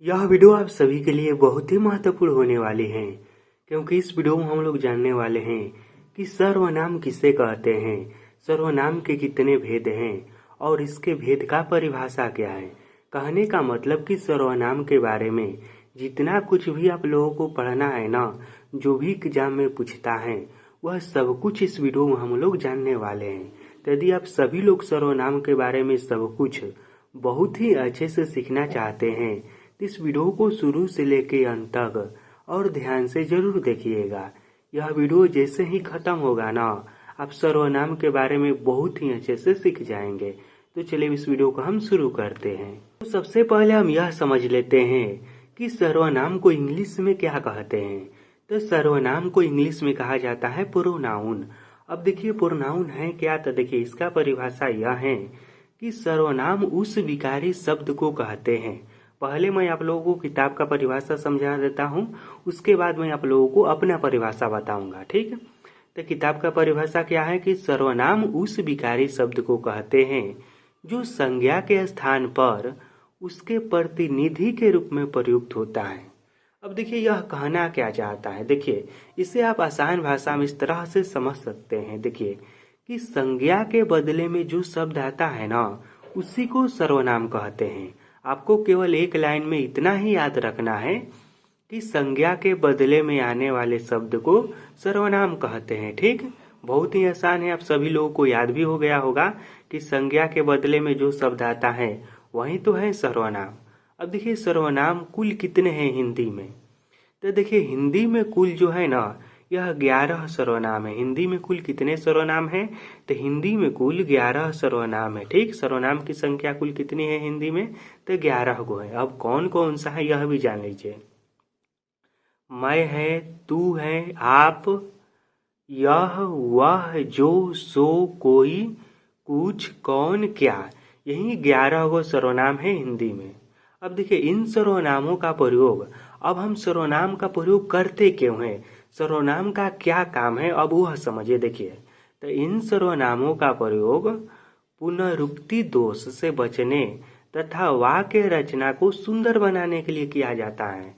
यह वीडियो आप सभी के लिए बहुत ही महत्वपूर्ण होने वाली है, क्योंकि इस वीडियो में हम लोग जानने वाले हैं कि सर्वनाम किसे कहते हैं, सर्वनाम के कितने भेद हैं और इसके भेद का परिभाषा क्या है। कहने का मतलब कि सर्वनाम के बारे में जितना कुछ भी आप लोगों को पढ़ना है ना, जो भी एग्जाम में पूछता है वह सब कुछ इस वीडियो में हम लोग जानने वाले हैं। तो यदि आप सभी लोग सर्वनाम के बारे में सब कुछ बहुत ही अच्छे से सीखना चाहते हैं तो इस वीडियो को शुरू से लेके अंत तक और ध्यान से जरूर देखिएगा। यह वीडियो जैसे ही खत्म होगा ना, आप सर्वनाम के बारे में बहुत ही अच्छे से सीख जाएंगे। तो चलिए इस वीडियो को हम शुरू करते हैं। तो सबसे पहले हम यह समझ लेते हैं कि सर्वनाम को इंग्लिश में क्या कहते हैं। तो सर्वनाम को इंग्लिश में कहा जाता है प्रोनाउन। अब देखिए प्रोनाउन है क्या, तो देखिए इसका परिभाषा यह है कि सर्वनाम उस विकारी शब्द को कहते हैं। पहले मैं आप लोगों को किताब का परिभाषा समझा देता हूँ, उसके बाद मैं आप लोगों को अपना परिभाषा बताऊंगा, ठीक है। तो किताब का परिभाषा क्या है कि सर्वनाम उस विकारी शब्द को कहते हैं जो संज्ञा के स्थान पर उसके प्रतिनिधि के रूप में प्रयुक्त होता है। अब देखिए यह कहना क्या चाहता है, देखिए इसे आप आसान भाषा में इस तरह से समझ सकते हैं। देखिए कि संज्ञा के बदले में जो शब्द आता है ना, उसी को सर्वनाम कहते हैं। आपको केवल एक लाइन में इतना ही याद रखना है कि संज्ञा के बदले में आने वाले शब्द को सर्वनाम कहते हैं, ठीक। बहुत ही आसान है, आप सभी लोगों को याद भी हो गया होगा कि संज्ञा के बदले में जो शब्द आता है वही तो है सर्वनाम। अब देखिए सर्वनाम कुल कितने हैं हिंदी में, तो देखिए हिंदी में कुल जो है ना यह 11 सर्वनाम है। हिंदी में कुल कितने सर्वनाम हैं, तो हिंदी में कुल 11 सर्वनाम है, ठीक। सर्वनाम की संख्या कुल कितनी है हिंदी में, तो 11 गो है। अब कौन कौन सा है यह भी जान लीजिए। मैं है, तू है, आप, यह, वह, जो, सो, कोई, कुछ, कौन, क्या, यही 11 गो सर्वनाम है हिंदी में। अब देखिए इन सर्वनामों का प्रयोग, अब हम सर्वनाम का प्रयोग करते क्यों हैं, सर्वनाम का क्या काम है, अब वह समझिए। देखिए तो इन सर्वनामों का प्रयोग पुनरुक्ति दोष से बचने तथा वाक्य रचना को सुंदर बनाने के लिए किया जाता है।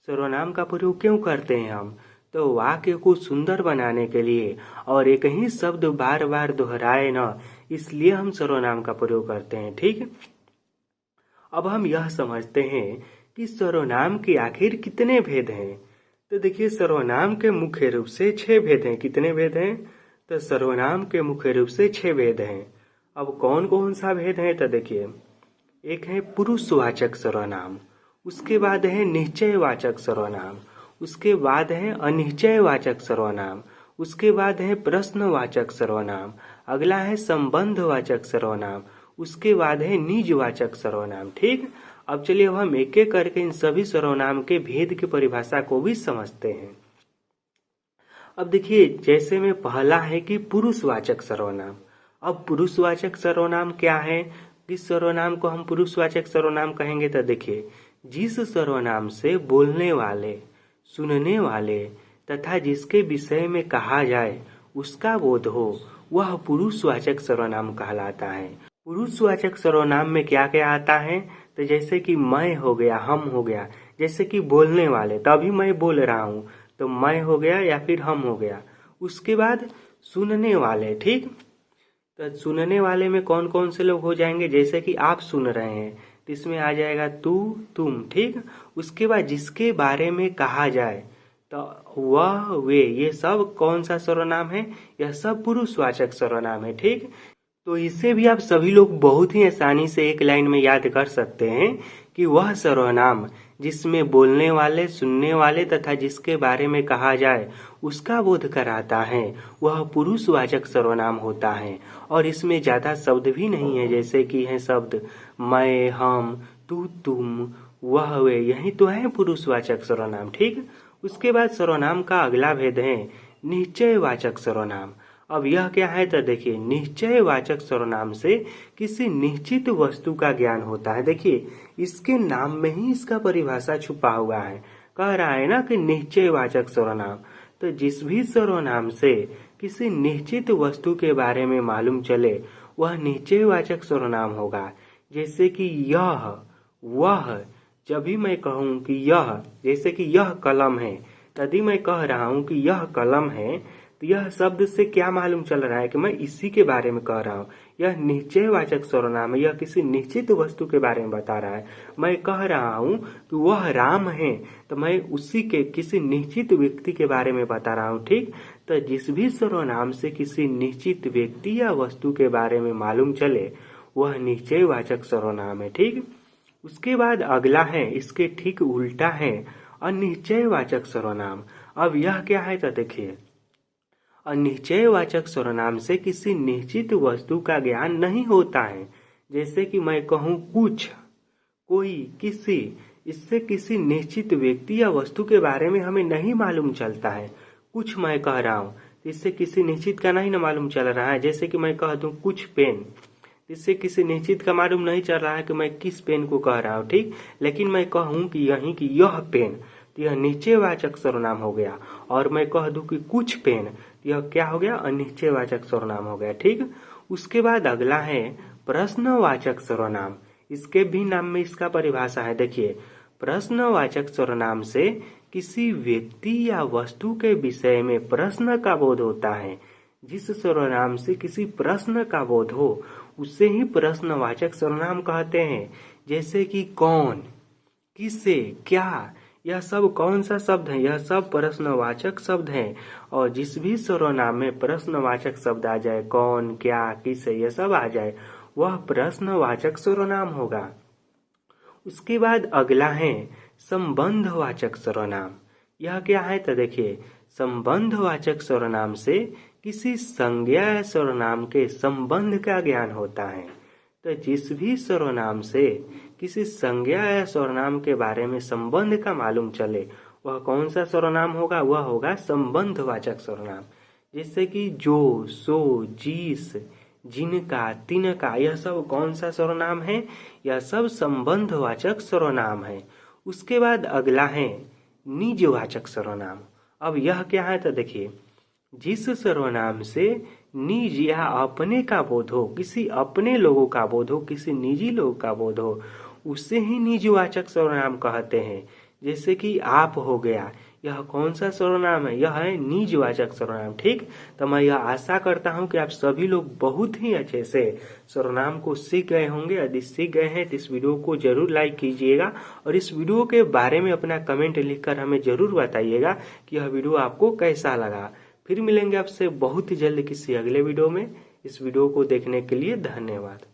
सर्वनाम का प्रयोग क्यों करते हैं हम, तो वाक्य को सुंदर बनाने के लिए, और एक ही शब्द बार बार दोहराए न, इसलिए हम सर्वनाम का प्रयोग करते हैं, ठीक। अब हम यह समझते हैं कि सर्वनाम के आखिर कितने भेद हैं। तो देखिए सर्वनाम के मुख्य रूप से 6 भेद हैं। कितने भेद हैं, तो सर्वनाम के मुख्य रूप से 6 भेद हैं। अब कौन कौन सा भेद है, तो देखिए एक है पुरुषवाचक सर्वनाम, उसके बाद है निश्चयवाचक सर्वनाम, उसके बाद है अनिश्चयवाचक सर्वनाम, उसके बाद है प्रश्नवाचक सर्वनाम, अगला है संबंधवाचक सर्वनाम, उसके बाद है निजवाचक सर्वनाम, ठीक। अब चलिए अब हम एक एक करके इन सभी सर्वनाम के भेद की परिभाषा को भी समझते हैं। अब देखिए जैसे में पहला है कि पुरुषवाचक सर्वनाम। अब पुरुषवाचक सर्वनाम क्या है, किस सर्वनाम को हम पुरुषवाचक सर्वनाम कहेंगे, तो देखिए जिस सर्वनाम से बोलने वाले, सुनने वाले तथा जिसके विषय में कहा जाए उसका बोध हो, वह पुरुषवाचक सर्वनाम कहलाता है। पुरुषवाचक सर्वनाम में क्या क्या आता है, तो जैसे कि मैं हो गया, हम हो गया, जैसे कि बोलने वाले, तभी मैं बोल रहा हूँ तो मैं हो गया या फिर हम हो गया। उसके बाद सुनने वाले, ठीक। तो सुनने वाले में कौन कौन से लोग हो जाएंगे, जैसे कि आप सुन रहे हैं तो इसमें आ जाएगा तू, तुम, ठीक। उसके बाद जिसके बारे में कहा जाए तो वह, वे, ये सब कौन सा सर्वनाम है, यह सब पुरुषवाचक सर्वनाम है, ठीक। तो इसे भी आप सभी लोग बहुत ही आसानी से एक लाइन में याद कर सकते हैं कि वह सर्वनाम जिसमें बोलने वाले, सुनने वाले तथा जिसके बारे में कहा जाए उसका बोध कराता है वह पुरुषवाचक सर्वनाम होता है। और इसमें ज्यादा शब्द भी नहीं है, जैसे कि है शब्द मैं, हम, तू, तुम, वह, वे, यही तो है पुरुषवाचक सर्वनाम, ठीक। उसके बाद सर्वनाम का अगला भेद है निश्चयवाचक सर्वनाम। अब यह क्या है, तो देखिए निश्चयवाचक सर्वनाम से किसी निश्चित वस्तु का ज्ञान होता है। देखिए इसके नाम में ही इसका परिभाषा छुपा हुआ है, कह रहा है ना कि निश्चयवाचक सर्वनाम। तो जिस भी सर्वनाम से किसी निश्चित वस्तु के बारे में मालूम चले वह निश्चयवाचक सर्वनाम होगा। जैसे कि यह, वह, जब भी मैं कहूँ कि यह, जैसे कि यह कलम है, यदि मैं कह रहा हूँ कि यह कलम है, तो यह शब्द से क्या मालूम चल रहा है कि मैं इसी के बारे में कह रहा हूँ। यह निश्चयवाचक सर्वनाम है, यह किसी निश्चित वस्तु के बारे में बता रहा है। मैं कह रहा हूँ कि वह राम है, तो मैं उसी के किसी निश्चित व्यक्ति के बारे में बता रहा हूँ। ठीक, तो जिस भी सर्वनाम से किसी निश्चित व्यक्ति या वस्तु के बारे में मालूम चले वह निश्चयवाचक सर्वनाम है। ठीक, उसके बाद अगला है, इसके ठीक उल्टा है अनिश्चयवाचक सर्वनाम। अब यह क्या है तो देखिए, अनिश्चयवाचक सर्वनाम से किसी निश्चित वस्तु का ज्ञान नहीं होता है। जैसे कि मैं कहूँ कुछ, कोई, किसी, इससे किसी निश्चित व्यक्ति या वस्तु के बारे में हमें नहीं मालूम चलता है। कुछ मैं कह रहा हूँ, इससे किसी निश्चित का नहीं ना मालूम चल रहा है। जैसे कि मैं कह दूँ कुछ पेन, इससे किसी निश्चित का मालूम नहीं चल रहा है कि मैं किस पेन को कह रहा हूँ। ठीक, लेकिन मैं कहूँ कि यही कि यह पेन, तो यह निश्चयवाचक सर्वनाम हो गया। और मैं कह दूं कि कुछ पेन, तो यह क्या हो गया, अनिश्चयवाचक सर्वनाम हो गया। ठीक, उसके बाद अगला है प्रश्नवाचक सर्वनाम। इसके भी नाम में इसका परिभाषा है। देखिए, प्रश्नवाचक सर्वनाम से किसी व्यक्ति या वस्तु के विषय में प्रश्न का बोध होता है। जिस सर्वनाम से किसी प्रश्न का बोध हो उसे ही प्रश्नवाचक सर्वनाम कहते हैं। जैसे कि कौन, किसे, क्या, यह सब कौन सा शब्द है, यह सब प्रश्नवाचक शब्द हैं। और जिस भी सर्वनाम में प्रश्नवाचक शब्द आ जाए, कौन, क्या, किसे, यह सब आ जाए, वह प्रश्नवाचक सर्वनाम होगा। उसके बाद अगला है संबंधवाचक सर्वनाम। यह क्या है तो देखिए, संबंधवाचक सर्वनाम से किसी संज्ञा या सर्वनाम के संबंध का ज्ञान होता है। तो जिस भी सर्वनाम से किसी संज्ञा या सर्वनाम के बारे में संबंध का मालूम चले वह कौन सा सर्वनाम होगा, वह होगा संबंधवाचक सर्वनाम। जैसे कि जो, सो, जिस, जिनका, तिनका, यह सब कौन सा सर्वनाम है, यह सब संबंधवाचक सर्वनाम है। उसके बाद अगला है निजवाचक सर्वनाम। अब यह क्या है तो देखिए, जिस सर्वनाम से निज या अपने का बोध हो, किसी अपने लोगों का बोध हो, किसी निजी लोग का बोध हो, उसे ही निजवाचक सर्वनाम कहते हैं। जैसे कि आप हो गया, यह कौन सा सर्वनाम है, यह है निजवाचक सर्वनाम। ठीक, तो मैं यह आशा करता हूं कि आप सभी लोग बहुत ही अच्छे से सर्वनाम को सीख गए होंगे। यदि सीख गए हैं तो इस वीडियो को जरूर लाइक कीजिएगा और इस वीडियो के बारे में अपना कमेंट लिखकर हमें जरूर बताइएगा कि यह वीडियो आपको कैसा लगा। फिर मिलेंगे आपसे बहुत ही जल्द किसी अगले वीडियो में। इस वीडियो को देखने के लिए धन्यवाद।